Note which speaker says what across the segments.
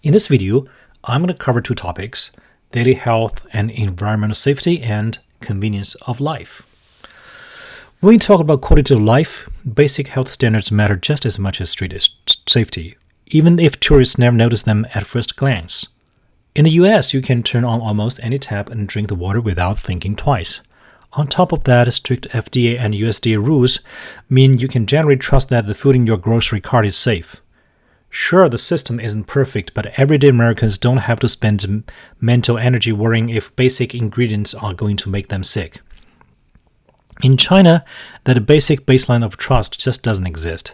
Speaker 1: In this video, I'm going to cover two topics: daily health and environmental safety, and convenience of life. When we talk about quality of life, basic health standards matter just as much as street safety, even if tourists never notice them at first glance. In the US, you can turn on almost any tap and drink the water without thinking twice. On top of that, strict FDA and USDA rules mean you can generally trust that the food in your grocery cart is safe. Sure, the system isn't perfect, but everyday Americans don't have to spend mental energy worrying if basic ingredients are going to make them sick. In China, that basic baseline of trust just doesn't exist.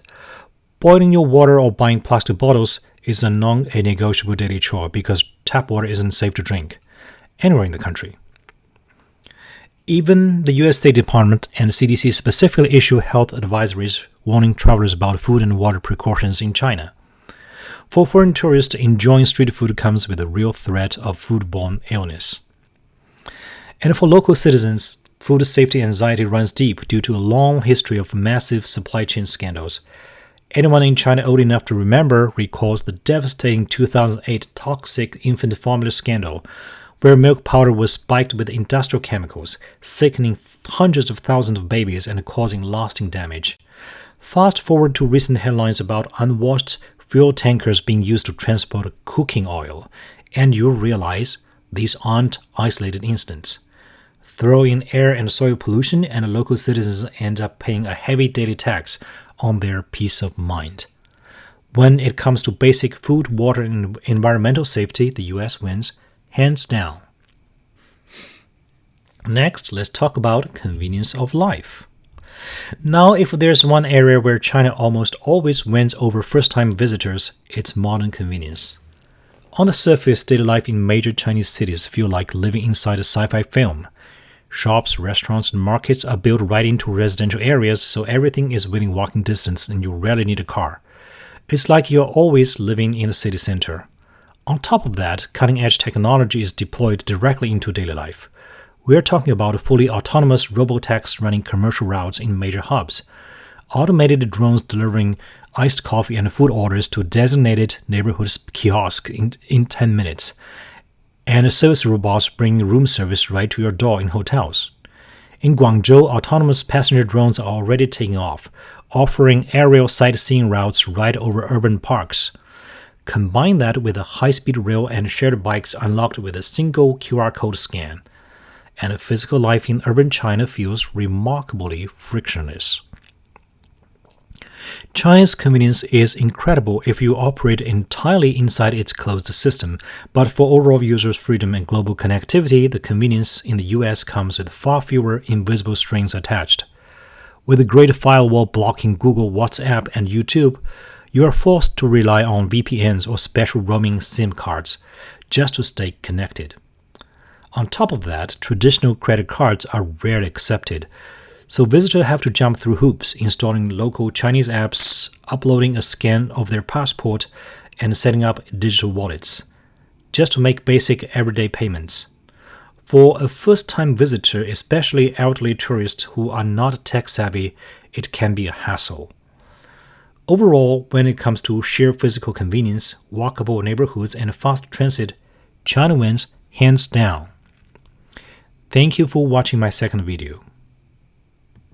Speaker 1: Boiling your water or buying plastic bottles is a non-negotiable daily chore because tap water isn't safe to drink anywhere in the country. Even the U.S. State Department and the CDC specifically issue health advisories warning travelers about food and water precautions in China. For foreign tourists, enjoying street food comes with a real threat of foodborne illness. And for local citizens, food safety anxiety runs deep due to a long history of massive supply chain scandals. Anyone in China old enough to remember recalls the devastating 2008 toxic infant formula scandal, where milk powder was spiked with industrial chemicals, sickening hundreds of thousands of babies and causing lasting damage. Fast forward to recent headlines about unwashed fuel tankers being used to transport cooking oil, and you realize these aren't isolated incidents. Throw in air and soil pollution, and local citizens end up paying a heavy daily tax on their peace of mind. When it comes to basic food, water, and environmental safety, the US wins, hands down. Next, let's talk about convenience of life. Now, if there's one area where China almost always wins over first-time visitors, it's modern convenience. On the surface, daily life in major Chinese cities feel like living inside a sci-fi film. Shops, restaurants, and markets are built right into residential areas, so everything is within walking distance and you rarely need a car. It's like you're always living in the city center. On top of that, cutting-edge technology is deployed directly into daily life. We're talking about fully autonomous robotaxis running commercial routes in major hubs, automated drones delivering iced coffee and food orders to designated neighborhood kiosks in 10 minutes, and service robots bringing room service right to your door in hotels. In Guangzhou, autonomous passenger drones are already taking off, offering aerial sightseeing routes right over urban parks. Combine that with a high-speed rail and shared bikes unlocked with a single QR code scan, and physical life in urban China feels remarkably frictionless. China's convenience is incredible if you operate entirely inside its closed system, but for overall users' freedom and global connectivity, the convenience in the US comes with far fewer invisible strings attached. With a great firewall blocking Google, WhatsApp, and YouTube, you are forced to rely on VPNs or special roaming SIM cards just to stay connected. On top of that, traditional credit cards are rarely accepted, so visitors have to jump through hoops, installing local Chinese apps, uploading a scan of their passport, and setting up digital wallets, just to make basic everyday payments. For a first-time visitor, especially elderly tourists who are not tech-savvy, it can be a hassle. Overall, when it comes to sheer physical convenience, walkable neighborhoods, and fast transit, China wins hands down. Thank you for watching my second video.